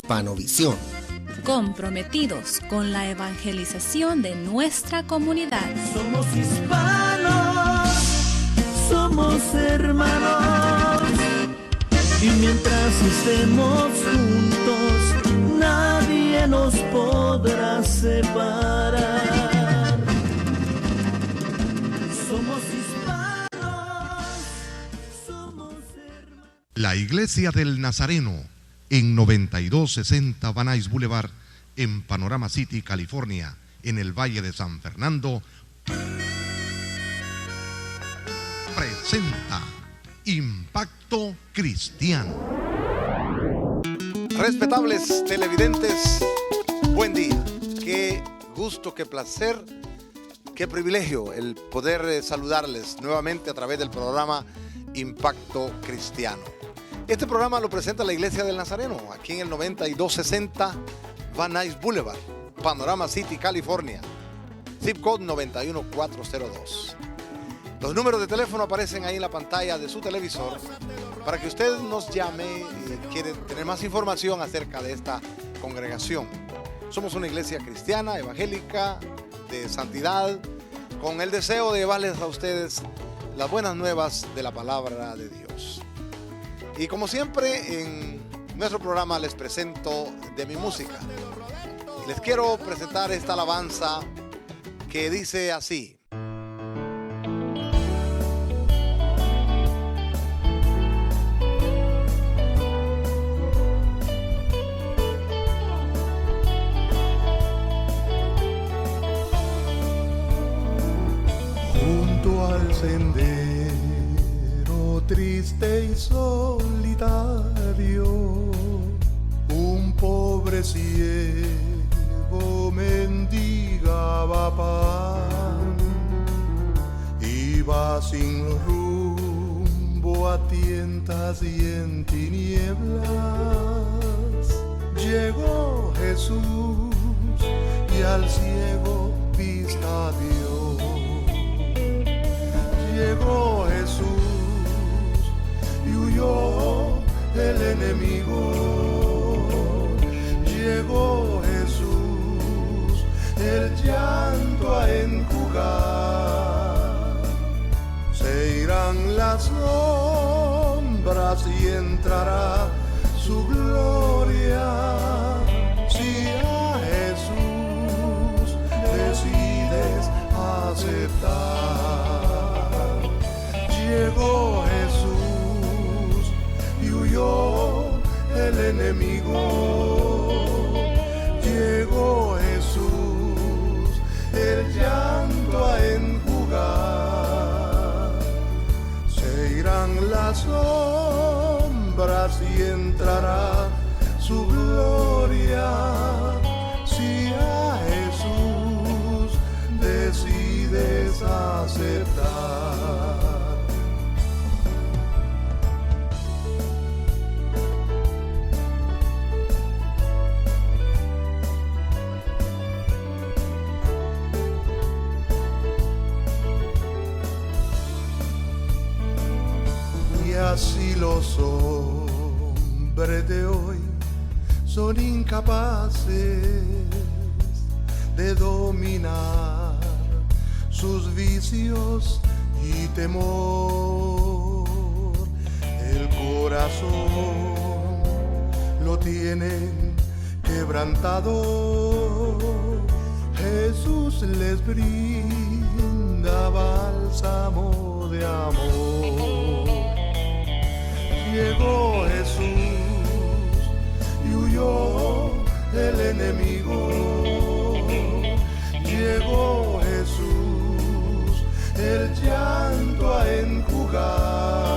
Hispanovisión. Comprometidos con la evangelización de nuestra comunidad. Somos hispanos, somos hermanos, y mientras estemos juntos, nadie nos podrá separar. Somos hispanos, somos hermanos. La Iglesia del Nazareno, en 9260 Van Nuys Boulevard, en Panorama City, California, en el Valle de San Fernando, presenta Impacto Cristiano. Respetables televidentes, buen día. Qué gusto, qué placer, qué privilegio el poder saludarles nuevamente a través del programa Impacto Cristiano. Este programa lo presenta la Iglesia del Nazareno, aquí en el 9260 Van Nuys Boulevard, Panorama City, California, zip code 91402. Los números de teléfono aparecen ahí en la pantalla de su televisor para que usted nos llame y quiere tener más información acerca de esta congregación. Somos una iglesia cristiana, evangélica, de santidad, con el deseo de llevarles a ustedes las buenas nuevas de la palabra de Dios. Y como siempre, en nuestro programa les presento de mi música. Y les quiero presentar esta alabanza que dice así. Junto al sendero triste y solitario, un pobre ciego mendigaba pan, iba sin rumbo a tientas y en tinieblas. Llegó Jesús y al ciego vista dio. Llegó Jesús y huyó el enemigo. Llegó Jesús el llanto a enjugar. Se irán las sombras y entrará su gloria. Si a Jesús decides aceptar. Llegó Jesús y huyó el enemigo. Llegó Jesús el llanto a enjugar. Se irán las sombras y entrará su gloria. Si a Jesús decides aceptar. Así los hombres de hoy son incapaces de dominar sus vicios y temor. El corazón lo tienen quebrantado. Jesús les brinda bálsamo de amor. Llegó Jesús y huyó el enemigo. Llegó Jesús el llanto a enjugar.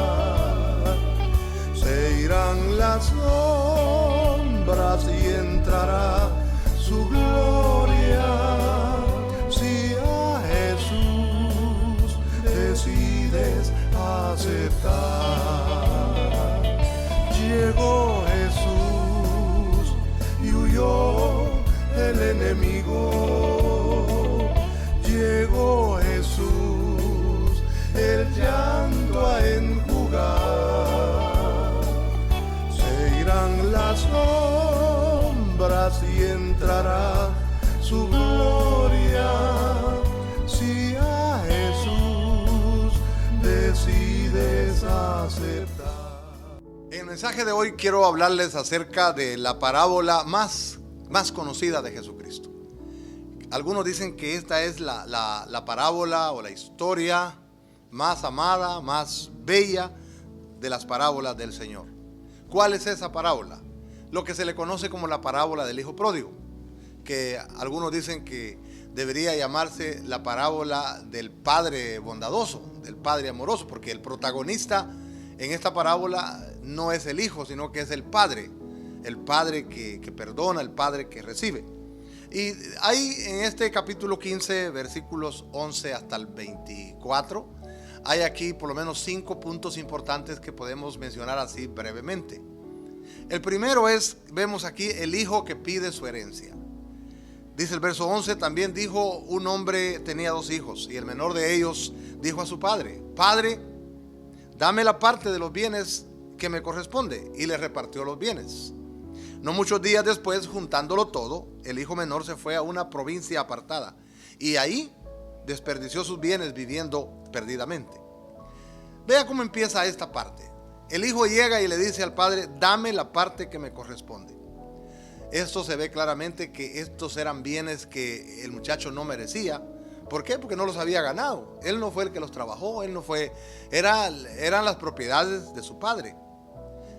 Se irán las sombras y entrará su gloria. Si a Jesús decides aceptar. Llegó Jesús y huyó el enemigo. mensaje de hoy quiero hablarles acerca de la parábola más conocida de Jesucristo. Algunos dicen que esta es la parábola o la historia más amada, más bella de las parábolas del Señor. ¿Cuál es esa parábola? Lo que se le conoce como la parábola del hijo pródigo, que algunos dicen que debería llamarse la parábola del padre bondadoso, del padre amoroso, porque el protagonista en esta parábola no es el hijo, sino que es el padre que perdona, el padre que recibe. Y hay en este capítulo 15, versículos 11 hasta el 24, hay aquí por lo menos 5 puntos importantes que podemos mencionar así brevemente. El primero es, vemos aquí el hijo que pide su herencia. Dice el verso 11, también dijo un hombre tenía 2 hijos, y el menor de ellos dijo a su padre: Padre, dame la parte de los bienes que me corresponde. Y le repartió los bienes. No muchos días después, juntándolo todo, el hijo menor se fue a una provincia apartada, y ahí desperdició sus bienes viviendo perdidamente. Vea cómo empieza esta parte. El hijo llega y le dice al padre: dame la parte que me corresponde. Esto se ve claramente que estos eran bienes que el muchacho no merecía. ¿Por qué? Porque no los había ganado. Él no fue el que los trabajó, eran las propiedades de su padre.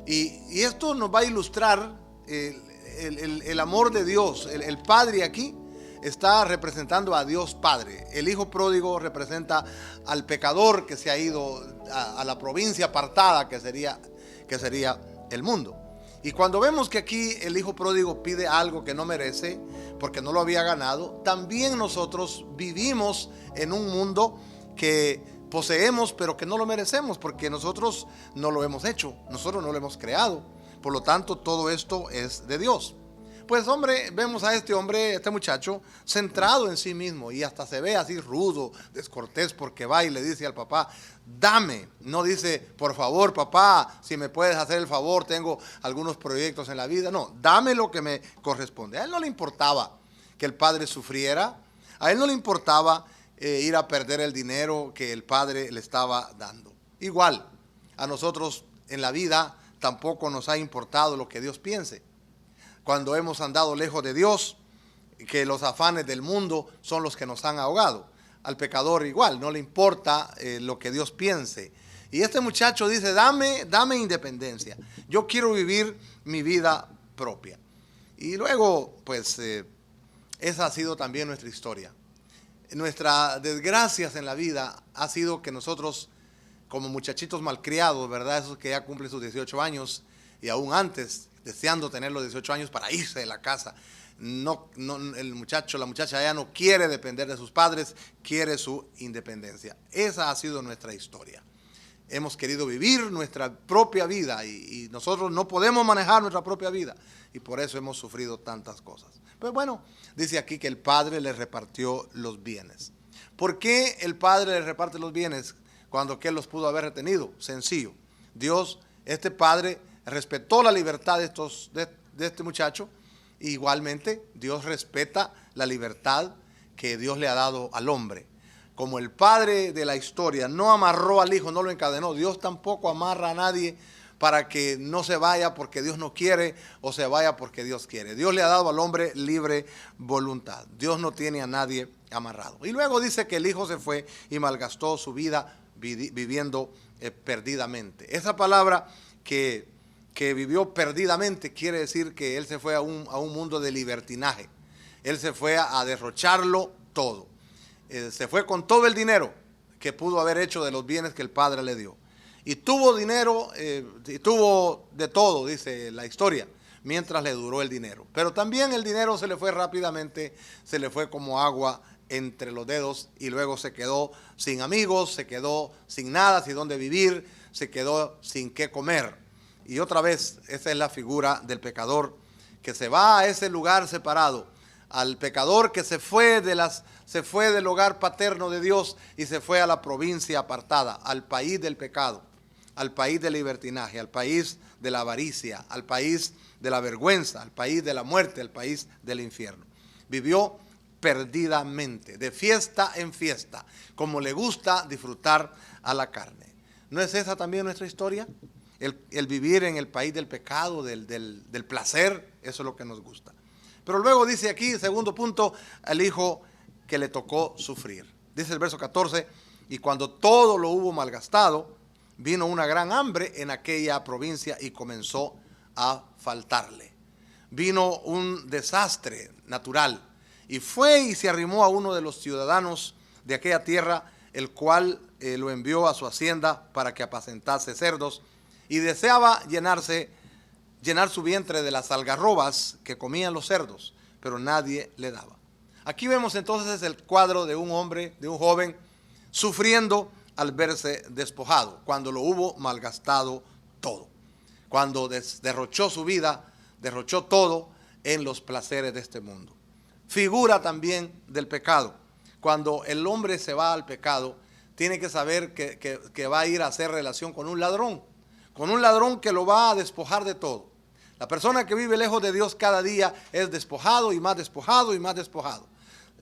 Y esto nos va a ilustrar el amor de Dios. El padre aquí está representando a Dios Padre. El hijo pródigo representa al pecador que se ha ido a la provincia apartada que sería el mundo. Y cuando vemos que aquí el hijo pródigo pide algo que no merece porque no lo había ganado, también nosotros vivimos en un mundo que poseemos pero que no lo merecemos porque nosotros no lo hemos hecho, nosotros no lo hemos creado. Por lo tanto, todo esto es de Dios. Pues hombre, vemos a este muchacho centrado en sí mismo, y hasta se ve así rudo, descortés, porque va y le dice al papá: dame. No dice: por favor papá, si me puedes hacer el favor, tengo algunos proyectos en la vida. No, dame lo que me corresponde. A él no le importaba que el padre sufriera, a él no le importaba ir a perder el dinero que el padre le estaba dando. Igual, a nosotros en la vida tampoco nos ha importado lo que Dios piense. Cuando hemos andado lejos de Dios, que los afanes del mundo son los que nos han ahogado. Al pecador igual, no le importa lo que Dios piense. Y este muchacho dice: dame independencia. Yo quiero vivir mi vida propia. Y luego, pues, esa ha sido también nuestra historia. Nuestras desgracias en la vida ha sido que nosotros, como muchachitos malcriados, ¿verdad? Esos que ya cumplen sus 18 años y aún antes, deseando tener los 18 años para irse de la casa. El muchacho, la muchacha ya no quiere depender de sus padres, quiere su independencia. Esa ha sido nuestra historia. Hemos querido vivir nuestra propia vida y nosotros no podemos manejar nuestra propia vida, y por eso hemos sufrido tantas cosas. Pues bueno, dice aquí que el padre le repartió los bienes. ¿Por qué el padre le reparte los bienes cuando aquel los pudo haber retenido? Sencillo. Dios, este padre, respetó la libertad de este muchacho. Igualmente, Dios respeta la libertad que Dios le ha dado al hombre. Como el padre de la historia no amarró al hijo, no lo encadenó, Dios tampoco amarra a nadie para que no se vaya porque Dios no quiere o se vaya porque Dios quiere. Dios le ha dado al hombre libre voluntad. Dios no tiene a nadie amarrado. Y luego dice que el hijo se fue y malgastó su vida viviendo perdidamente. Esa palabra que vivió perdidamente quiere decir que él se fue a un mundo de libertinaje. Él se fue a derrocharlo todo. Se fue con todo el dinero que pudo haber hecho de los bienes que el padre le dio. Y tuvo dinero, y tuvo de todo, dice la historia, mientras le duró el dinero. Pero también el dinero se le fue rápidamente, se le fue como agua entre los dedos, y luego se quedó sin amigos, se quedó sin nada, sin dónde vivir, se quedó sin qué comer. Y otra vez, esa es la figura del pecador que se va a ese lugar separado, al pecador que se fue del hogar paterno de Dios y se fue a la provincia apartada, al país del pecado, al país del libertinaje, al país de la avaricia, al país de la vergüenza, al país de la muerte, al país del infierno. Vivió perdidamente, de fiesta en fiesta, como le gusta disfrutar a la carne. ¿No es esa también nuestra historia? el vivir en el país del pecado, del placer, eso es lo que nos gusta. Pero luego dice aquí, segundo punto, al hijo que le tocó sufrir. Dice el verso 14, y cuando todo lo hubo malgastado, vino una gran hambre en aquella provincia y comenzó a faltarle. Vino un desastre natural y fue y se arrimó a uno de los ciudadanos de aquella tierra, el cual lo envió a su hacienda para que apacentase cerdos, y deseaba llenar su vientre de las algarrobas que comían los cerdos, pero nadie le daba. Aquí vemos entonces el cuadro de un hombre, de un joven, sufriendo al verse despojado, cuando lo hubo malgastado todo, cuando derrochó su vida, derrochó todo en los placeres de este mundo. Figura también del pecado. Cuando el hombre se va al pecado, tiene que saber que va a ir a hacer relación con un ladrón que lo va a despojar de todo. La persona que vive lejos de Dios cada día es despojado y más despojado y más despojado.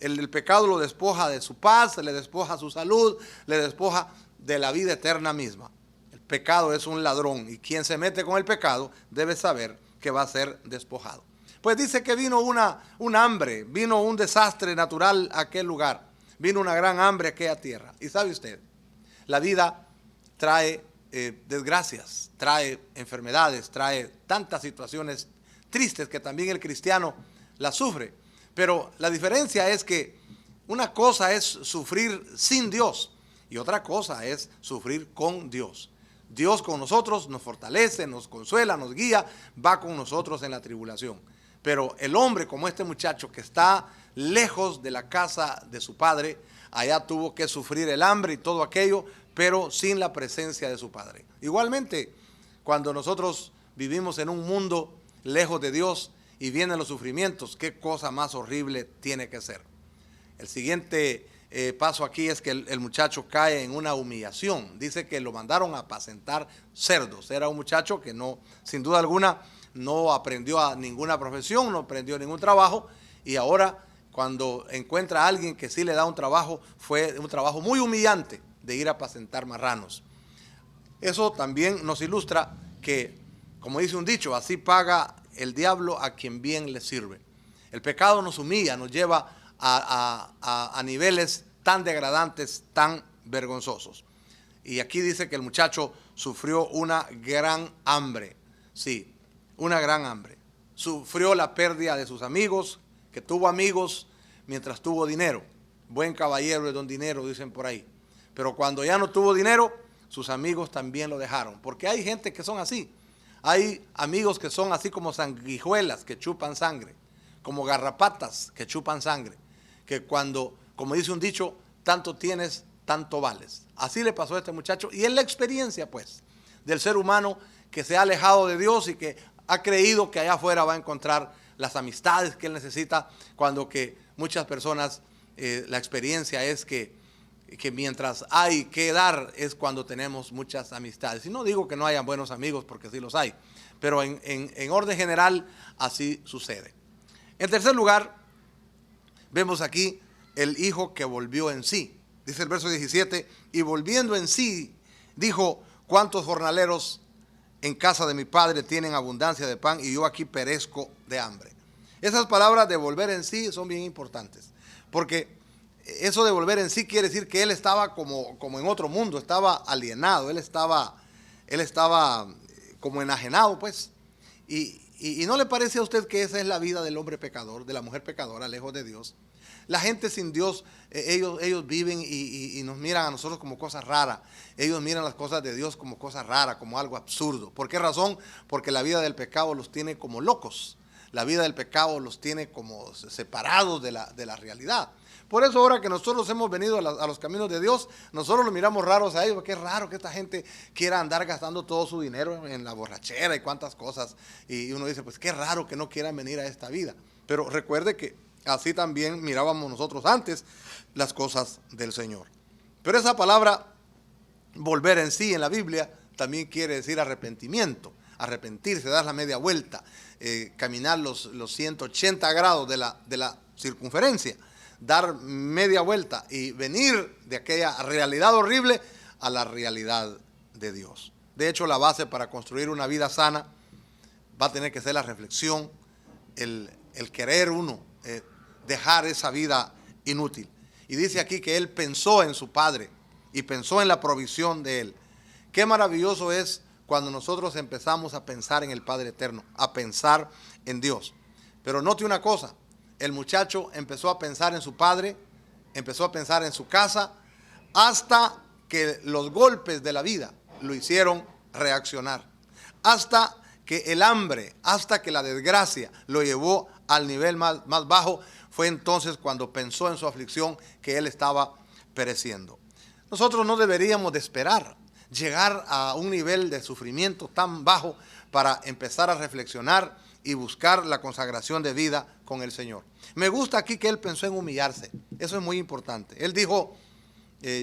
El pecado lo despoja de su paz, le despoja su salud, le despoja de la vida eterna misma. El pecado es un ladrón y quien se mete con el pecado debe saber que va a ser despojado. Pues dice que vino un hambre, vino un desastre natural a aquel lugar, vino una gran hambre a aquella tierra. Y sabe usted, la vida trae desgracias, trae enfermedades, trae tantas situaciones tristes que también el cristiano las sufre. Pero la diferencia es que una cosa es sufrir sin Dios y otra cosa es sufrir con Dios. Dios con nosotros nos fortalece, nos consuela, nos guía, va con nosotros en la tribulación. Pero el hombre, como este muchacho que está lejos de la casa de su padre, allá tuvo que sufrir el hambre y todo aquello, pero sin la presencia de su padre. Igualmente, cuando nosotros vivimos en un mundo lejos de Dios y vienen los sufrimientos, qué cosa más horrible tiene que ser. El siguiente paso aquí es que el muchacho cae en una humillación. Dice que lo mandaron a apacentar cerdos. Era un muchacho que no, sin duda alguna, no aprendió a ninguna profesión, no aprendió ningún trabajo, y ahora cuando encuentra a alguien que sí le da un trabajo, fue un trabajo muy humillante de ir a apacentar marranos. Eso también nos ilustra que, como dice un dicho, así paga el diablo a quien bien le sirve. El pecado nos humilla, nos lleva a niveles tan degradantes, tan vergonzosos. Y aquí dice que el muchacho sufrió una gran hambre. Sí, una gran hambre. Sufrió la pérdida de sus amigos, que tuvo amigos mientras tuvo dinero. Buen caballero es don dinero, dicen por ahí. Pero cuando ya no tuvo dinero, sus amigos también lo dejaron. Porque hay gente que son así. Hay amigos que son así como sanguijuelas que chupan sangre, como garrapatas que chupan sangre, que cuando, como dice un dicho, tanto tienes, tanto vales. Así le pasó a este muchacho, y es la experiencia pues del ser humano que se ha alejado de Dios y que ha creído que allá afuera va a encontrar las amistades que él necesita, cuando que muchas personas, la experiencia es que mientras hay que dar es cuando tenemos muchas amistades. Y no digo que no hayan buenos amigos, porque sí los hay, pero en orden general así sucede. En tercer lugar, vemos aquí el hijo que volvió en sí. Dice el verso 17, y volviendo en sí, dijo, ¿cuántos jornaleros en casa de mi padre tienen abundancia de pan y yo aquí perezco de hambre? Esas palabras de volver en sí son bien importantes, porque eso de volver en sí quiere decir que él estaba como en otro mundo, estaba alienado, él estaba como enajenado pues. Y ¿no le parece a usted que esa es la vida del hombre pecador, de la mujer pecadora, lejos de Dios? La gente sin Dios, ellos viven y nos miran a nosotros como cosas raras. Ellos miran las cosas de Dios como cosas raras, como algo absurdo. ¿Por qué razón? Porque la vida del pecado los tiene como locos. La vida del pecado los tiene como separados de la realidad. Por eso ahora que nosotros hemos venido a los caminos de Dios, nosotros los miramos raros a ellos, porque es raro que esta gente quiera andar gastando todo su dinero en la borrachera y cuantas cosas. Y uno dice, pues qué raro que no quieran venir a esta vida. Pero recuerde que así también mirábamos nosotros antes las cosas del Señor. Pero esa palabra, volver en sí, en la Biblia, también quiere decir arrepentimiento. Arrepentirse, dar la media vuelta, caminar los 180 grados de la circunferencia. Dar media vuelta y venir de aquella realidad horrible a la realidad de Dios. De hecho, la base para construir una vida sana va a tener que ser la reflexión, el querer uno dejar esa vida inútil. Y dice aquí que él pensó en su padre y pensó en la provisión de él. Qué maravilloso es cuando nosotros empezamos a pensar en el Padre Eterno, a pensar en Dios. Pero note una cosa, el muchacho empezó a pensar en su padre, empezó a pensar en su casa, hasta que los golpes de la vida lo hicieron reaccionar. Hasta que el hambre, hasta que la desgracia lo llevó al nivel más bajo, fue entonces cuando pensó en su aflicción que él estaba pereciendo. Nosotros no deberíamos de esperar llegar a un nivel de sufrimiento tan bajo para empezar a reflexionar y buscar la consagración de vida con el Señor. Me gusta aquí que él pensó en humillarse. Eso es muy importante. Él dijo,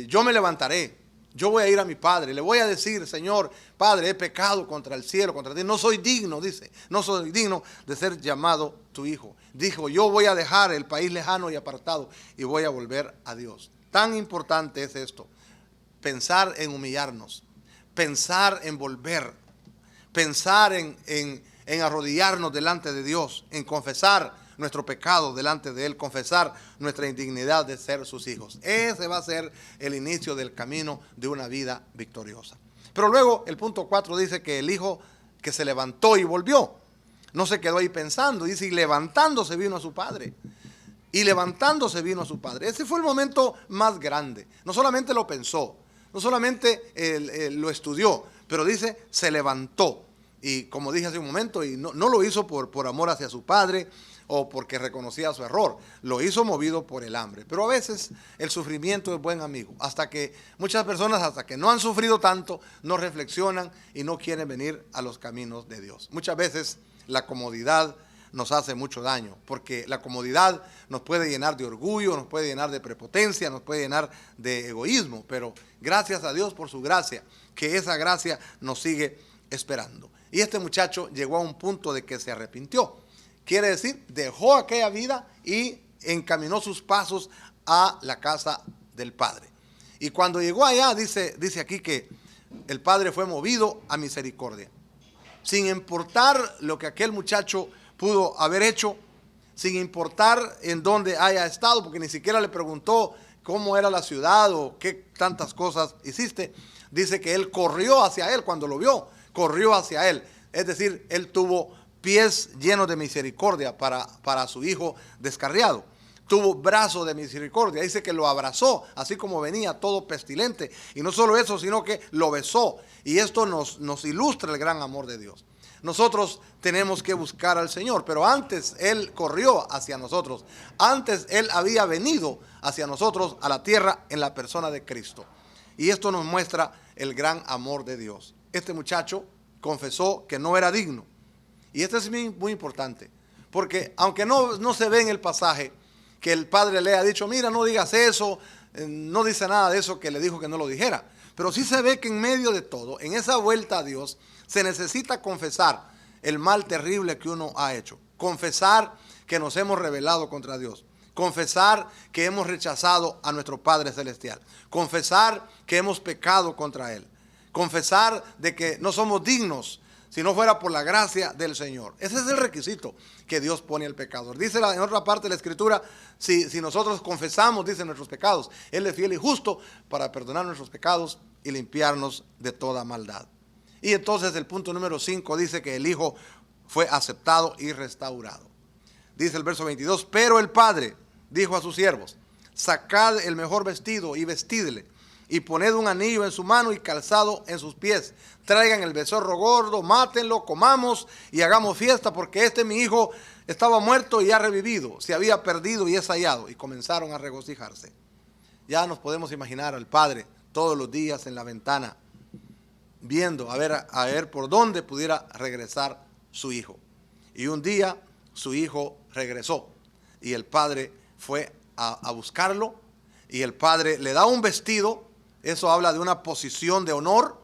yo me levantaré, yo voy a ir a mi padre, le voy a decir, Señor, Padre, he pecado contra el cielo, contra ti. No soy digno, dice, no soy digno de ser llamado tu hijo. Dijo, yo voy a dejar el país lejano y apartado y voy a volver a Dios. Tan importante es esto. Pensar en humillarnos, pensar en volver, pensar en arrodillarnos delante de Dios, en confesar nuestro pecado delante de Él, confesar nuestra indignidad de ser sus hijos. Ese va a ser el inicio del camino de una vida victoriosa. Pero luego el punto 4 dice que el hijo que se levantó y volvió, no se quedó ahí pensando, dice, y levantándose vino a su padre. Y levantándose vino a su padre. Ese fue el momento más grande. No solamente lo pensó, no solamente lo estudió, pero dice, se levantó. Y como dije hace un momento, y no lo hizo por amor hacia su padre o porque reconocía su error. Lo hizo movido por el hambre. Pero a veces el sufrimiento es buen amigo. Hasta que muchas personas, hasta que no han sufrido tanto, no reflexionan y no quieren venir a los caminos de Dios. Muchas veces la comodidad nos hace mucho daño, porque la comodidad nos puede llenar de orgullo, nos puede llenar de prepotencia, nos puede llenar de egoísmo, pero gracias a Dios por su gracia, que esa gracia nos sigue esperando. Y este muchacho llegó a un punto de que se arrepintió, quiere decir, dejó aquella vida y encaminó sus pasos a la casa del padre. Y cuando llegó allá, dice aquí que el padre fue movido a misericordia, sin importar lo que aquel muchacho pudo haber hecho, sin importar en dónde haya estado, porque ni siquiera le preguntó cómo era la ciudad o qué tantas cosas hiciste. Dice que él corrió hacia él cuando lo vio, corrió hacia él. Es decir, él tuvo pies llenos de misericordia para su hijo descarriado. Tuvo brazos de misericordia. Dice que lo abrazó, así como venía todo pestilente. Y no solo eso, sino que lo besó. Y esto nos ilustra el gran amor de Dios. Nosotros tenemos que buscar al Señor, pero antes Él corrió hacia nosotros. Antes Él había venido hacia nosotros a la tierra en la persona de Cristo. Y esto nos muestra el gran amor de Dios. Este muchacho confesó que no era digno. Y esto es muy importante, porque aunque no se ve en el pasaje que el padre le ha dicho, mira, no digas eso, no dice nada de eso que le dijo que no lo dijera. Pero sí se ve que en medio de todo, en esa vuelta a Dios, se necesita confesar el mal terrible que uno ha hecho. Confesar que nos hemos rebelado contra Dios. Confesar que hemos rechazado a nuestro Padre Celestial. Confesar que hemos pecado contra Él. Confesar de que no somos dignos si no fuera por la gracia del Señor. Ese es el requisito que Dios pone al pecador. Dice en otra parte de la Escritura, si nosotros confesamos, dice, nuestros pecados, Él es fiel y justo para perdonar nuestros pecados y limpiarnos de toda maldad. Y entonces el punto número 5 dice que el hijo fue aceptado y restaurado. Dice el verso 22, pero el padre dijo a sus siervos, sacad el mejor vestido y vestidle, y poned un anillo en su mano y calzado en sus pies. Traigan el becerro gordo, mátenlo, comamos y hagamos fiesta, porque mi hijo estaba muerto y ha revivido, se había perdido y es hallado. Y comenzaron a regocijarse. Ya nos podemos imaginar al padre todos los días en la ventana, viendo a ver por dónde pudiera regresar su hijo. Y un día su hijo regresó y el padre fue a buscarlo, y el padre le da un vestido. Eso habla de una posición de honor.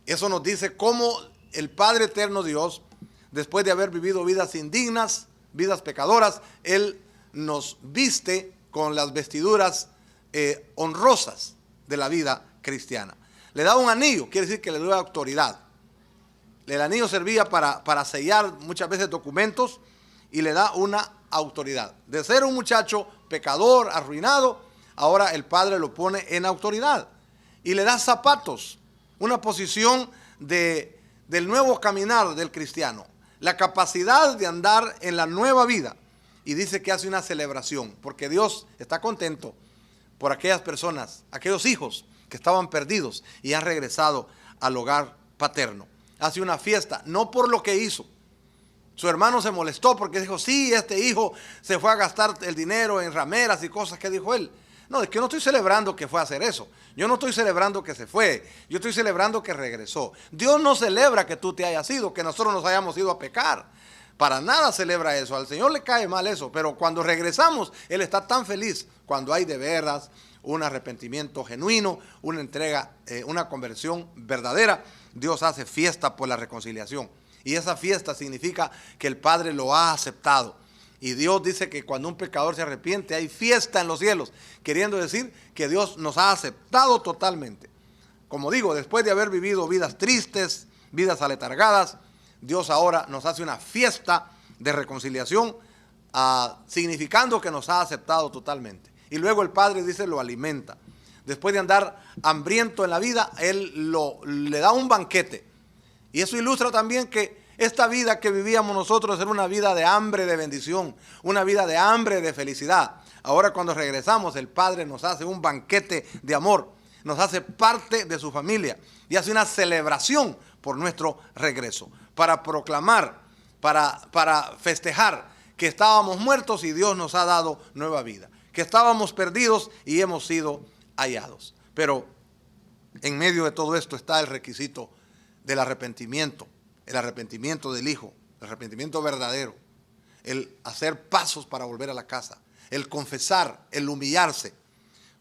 Eso nos dice cómo el Padre Eterno Dios, después de haber vivido vidas indignas, vidas pecadoras, Él nos viste con las vestiduras honrosas de la vida cristiana. Le da un anillo, quiere decir que le da autoridad. El anillo servía para sellar muchas veces documentos y le da una autoridad. De ser un muchacho pecador, arruinado, ahora el padre lo pone en autoridad. Y le da zapatos, una posición del nuevo caminar del cristiano. La capacidad de andar en la nueva vida. Y dice que hace una celebración, porque Dios está contento por aquellas personas, aquellos hijos que estaban perdidos y han regresado al hogar paterno. Hace una fiesta, no por lo que hizo. Su hermano se molestó porque dijo, sí, este hijo se fue a gastar el dinero en rameras y cosas que dijo él. No, es que yo no estoy celebrando que fue a hacer eso. Yo no estoy celebrando que se fue. Yo estoy celebrando que regresó. Dios no celebra que tú te hayas ido, que nosotros nos hayamos ido a pecar. Para nada celebra eso. Al Señor le cae mal eso. Pero cuando regresamos, Él está tan feliz cuando hay de veras un arrepentimiento genuino, una entrega, una conversión verdadera. Dios hace fiesta por la reconciliación. Y esa fiesta significa que el Padre lo ha aceptado. Y Dios dice que cuando un pecador se arrepiente hay fiesta en los cielos, queriendo decir que Dios nos ha aceptado totalmente. Como digo, después de haber vivido vidas tristes, vidas aletargadas, Dios ahora nos hace una fiesta de reconciliación, significando que nos ha aceptado totalmente. Y luego el Padre dice lo alimenta. Después de andar hambriento en la vida, Él le da un banquete. Y eso ilustra también que esta vida que vivíamos nosotros era una vida de hambre de bendición, una vida de hambre de felicidad. Ahora cuando regresamos, el Padre nos hace un banquete de amor, nos hace parte de su familia y hace una celebración por nuestro regreso, para proclamar, para festejar que estábamos muertos y Dios nos ha dado nueva vida, que estábamos perdidos y hemos sido hallados. Pero en medio de todo esto está el requisito del arrepentimiento. El arrepentimiento del Hijo, el arrepentimiento verdadero, el hacer pasos para volver a la casa, el confesar, el humillarse.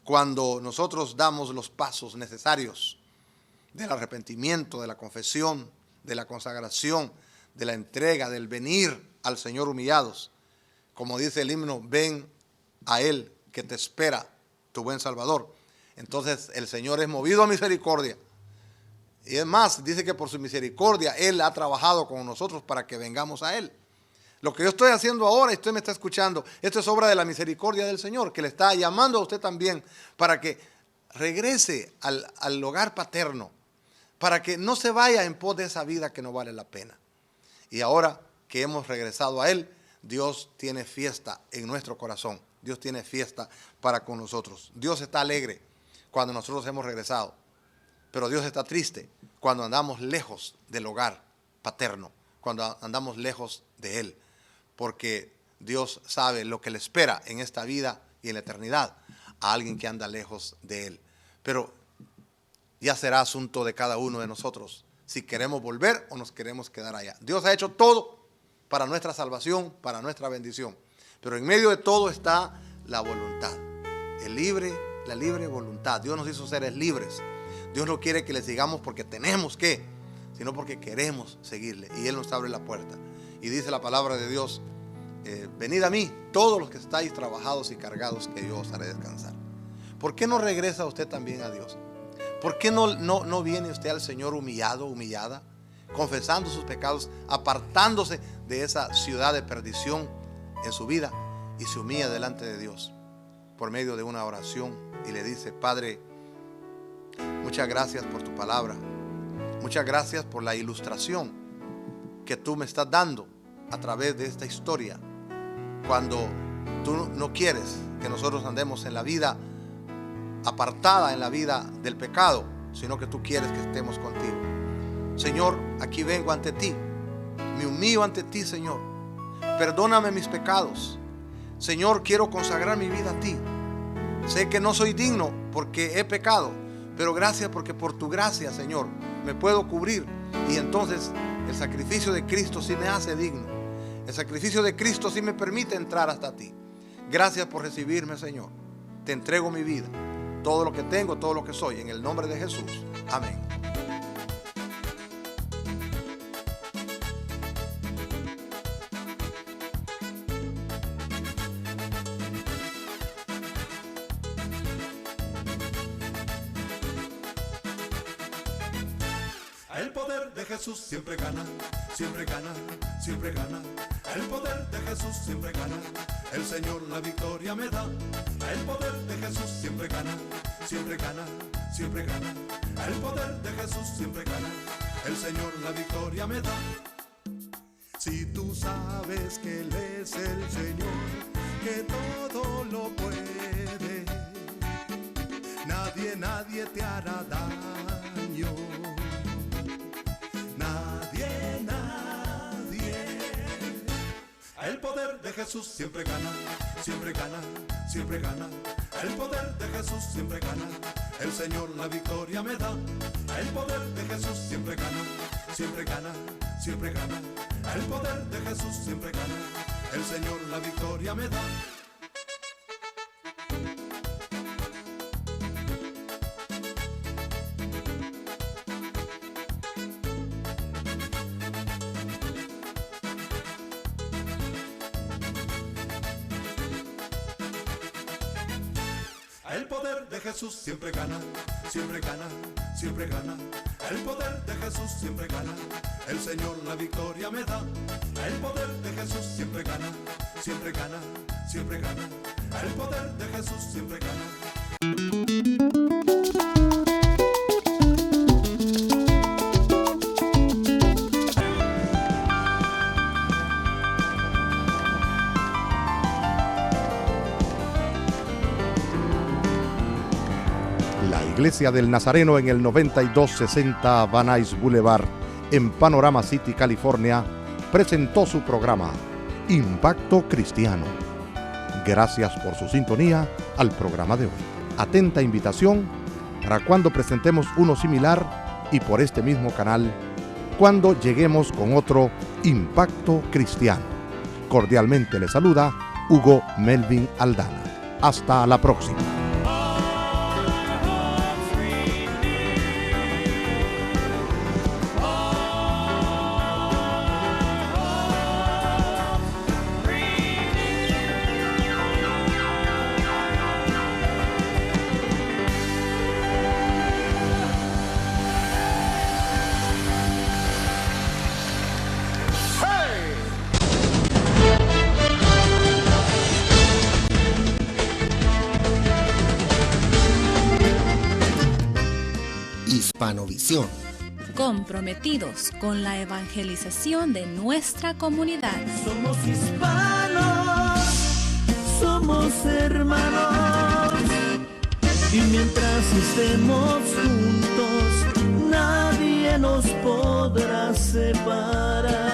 Cuando nosotros damos los pasos necesarios del arrepentimiento, de la confesión, de la consagración, de la entrega, del venir al Señor humillados, como dice el himno, ven a Él que te espera, tu buen Salvador. Entonces el Señor es movido a misericordia. Y es más, dice que por su misericordia Él ha trabajado con nosotros para que vengamos a Él. Lo que yo estoy haciendo ahora, y usted me está escuchando, esto es obra de la misericordia del Señor, que le está llamando a usted también para que regrese al hogar paterno, para que no se vaya en pos de esa vida que no vale la pena. Y ahora que hemos regresado a Él, Dios tiene fiesta en nuestro corazón. Dios tiene fiesta para con nosotros. Dios está alegre cuando nosotros hemos regresado. Pero Dios está triste cuando andamos lejos del hogar paterno, cuando andamos lejos de Él, porque Dios sabe lo que le espera en esta vida y en la eternidad a alguien que anda lejos de Él. Pero ya será asunto de cada uno de nosotros si queremos volver o nos queremos quedar allá. Dios ha hecho todo para nuestra salvación, para nuestra bendición, pero en medio de todo está la voluntad, la libre voluntad. Dios nos hizo seres libres. Dios no quiere que le sigamos porque tenemos que, sino porque queremos seguirle. Y Él nos abre la puerta. Y dice la palabra de Dios, venid a mí, todos los que estáis trabajados y cargados, que yo os haré descansar. ¿Por qué no regresa usted también a Dios? ¿Por qué no viene usted al Señor humillado, humillada, confesando sus pecados, apartándose de esa ciudad de perdición en su vida y se humilla delante de Dios por medio de una oración y le dice, Padre, muchas gracias por tu palabra. Muchas gracias por la ilustración que tú me estás dando a través de esta historia. Cuando tú no quieres que nosotros andemos en la vida apartada, en la vida del pecado, sino que tú quieres que estemos contigo. Señor, aquí vengo ante ti. Me humillo ante ti, Señor. Perdóname mis pecados. Señor, quiero consagrar mi vida a ti. Sé que no soy digno porque he pecado, pero gracias porque por tu gracia, Señor, me puedo cubrir. Y entonces el sacrificio de Cristo sí me hace digno. El sacrificio de Cristo sí me permite entrar hasta ti. Gracias por recibirme, Señor. Te entrego mi vida, todo lo que tengo, todo lo que soy, en el nombre de Jesús. Amén. poder de Jesús siempre gana, siempre gana, siempre gana. El poder de Jesús siempre gana. El Señor la victoria me da. El poder de Jesús siempre gana, siempre gana, siempre gana. El poder de Jesús siempre gana. El Señor la victoria me da. Si tú sabes que Él es el Señor, que todo lo puede, nadie te hará daño. Nadie. El poder de Jesús siempre gana, siempre gana, siempre gana. El poder de Jesús siempre gana. El Señor la victoria me da. El poder de Jesús siempre gana, siempre gana, siempre gana. El poder de Jesús siempre gana. El Señor la victoria me da. El poder de Jesús siempre gana, siempre gana, siempre gana. El poder de Jesús siempre gana. El Señor la victoria me da. El poder de Jesús siempre gana, siempre gana, siempre gana. El poder de Jesús siempre gana. Iglesia del Nazareno en el 9260 Van Nuys Boulevard en Panorama City, California, presentó su programa Impacto Cristiano. Gracias por su sintonía al programa de hoy. Atenta invitación para cuando presentemos uno similar y por este mismo canal, cuando lleguemos con otro Impacto Cristiano. Cordialmente le saluda Hugo Melvin Aldana. Hasta la próxima. Hispanovisión. Comprometidos con la evangelización de nuestra comunidad. Somos hispanos, somos hermanos. Y mientras estemos juntos, nadie nos podrá separar.